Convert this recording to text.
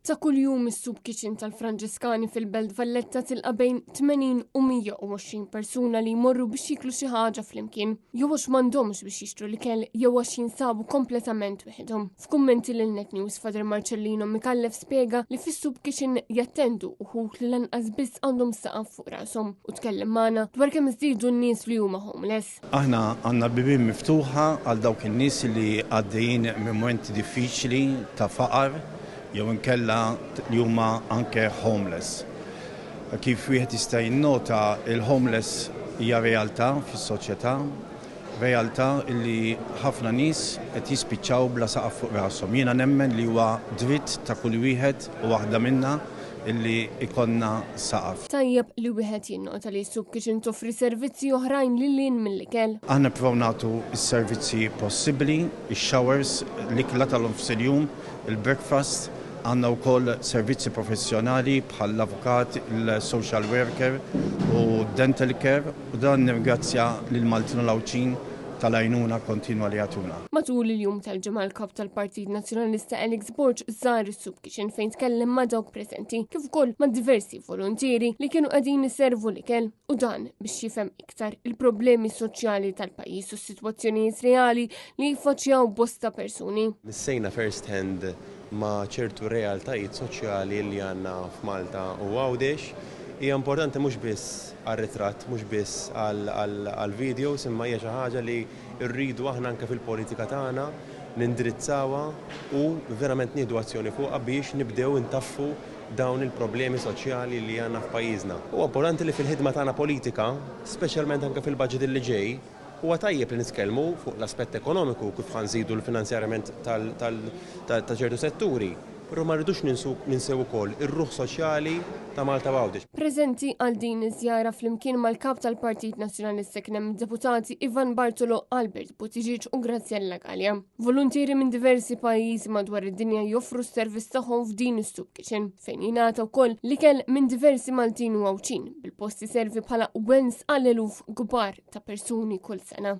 Ta' kuljum is-Soup Kitchen tal-Franġiskani fil-Belt Valletta tilqa' bejn 80 u 120 persuna li jmorru biex jiklu xi ħaġa flimkien, jew għax m'għandhomx biex jixtru l-ikel jew għax jinsabu kompletament wieħedhom. F'kummenti lil Net News Father Marcellino Mikallef spjega li fis-Soup Kitchen jattendu uħud li lanqas biss għandhom saqaf fuq rashom u tkellem magħna dwar kemm iżdiedu n-nies li huma homeless. Aħna għandna bibien miftuħa għal dawk in-nies li għaddejjin minn momenti diffiċli ta' faqar jew inkella li huma anke homeless. Kif wieħed jista' jinnota il-homeless hija realtà fis-soċjetà, realtà li ħafna nies qed jispiċċaw bla saqaf fuq rashom. Jiena nemmen li huwa dritt ta' kull wieħed u waħda minna illi ikonna saqaf. Tajjeb li wieħed jinnota li s-Soup Kitchen toffri servizzi oħrajn lil mill-ikel. Aħna nippruvaw nagħtu s-servizzi possibbli, ix-showers, l-ikla tal-nofsiljum, il-breakfast, għandna wkoll servizzi professjonali bħal l-avukat, il-social worker u dental care u dan nirringrazzja lil Maltin u Lawċin tal-għajnuna kontinwa li għatuna. Matul il-jum tal-ġimgħa l-kap tal-Partit Nazzjonalista Alex Borg żar is-Soup Kitchen fejn tkellem ma' dawk preżenti kif ukoll ma' diversi volontieri li kienu qegħdin iservu l-ikel u dan biex jifhem iktar il-problemi soċjali tal-pajjiż u s-sitwazzjonijiet reali li jiffaċċjaw bosta persuni. Missejna first hand ma' ċertu realtajiet soċjali li għandna f'Malta u Għawdex. Hija importanti mhux biss għar-ritratt, mhux biss għall-videos, imma hija xi ħaġa li rridu aħna anke fil-politika tagħna nindirizzawha u verament nieħdu azzjoni fuqha biex nibdew intaffu dawn il-problemi soċjali li għandna f'pajjiżna. Huwa importanti li fil-ħidma tagħna politika, speċjalment anke fil-budget li ġej, huwa tajjeb li nitkellmu fuq l-aspett ekonomiku kif ħanżidu l-finanzjarament ta' ċertu setturi. Però ma rridux ninsew ukoll ir-ruħ soċjali ta' Malta Għawdex. Preżenti għal din iż-żjara flimkien mal-kap tal-Partit Nazzjonalista kien hemm deputati Ivan Bartolo, Albert Buttigieg u Graziella Gallia. Volontieri minn diversi pajjiżi madwar id-dinja joffru s-servizz tagħhom f'din is-Soup Kitchen fejn jingħata wkoll l-ikel minn diversi Maltin u Għawċin bil-posti servi bħala wens għal eluf kbar ta' persuni kull sena.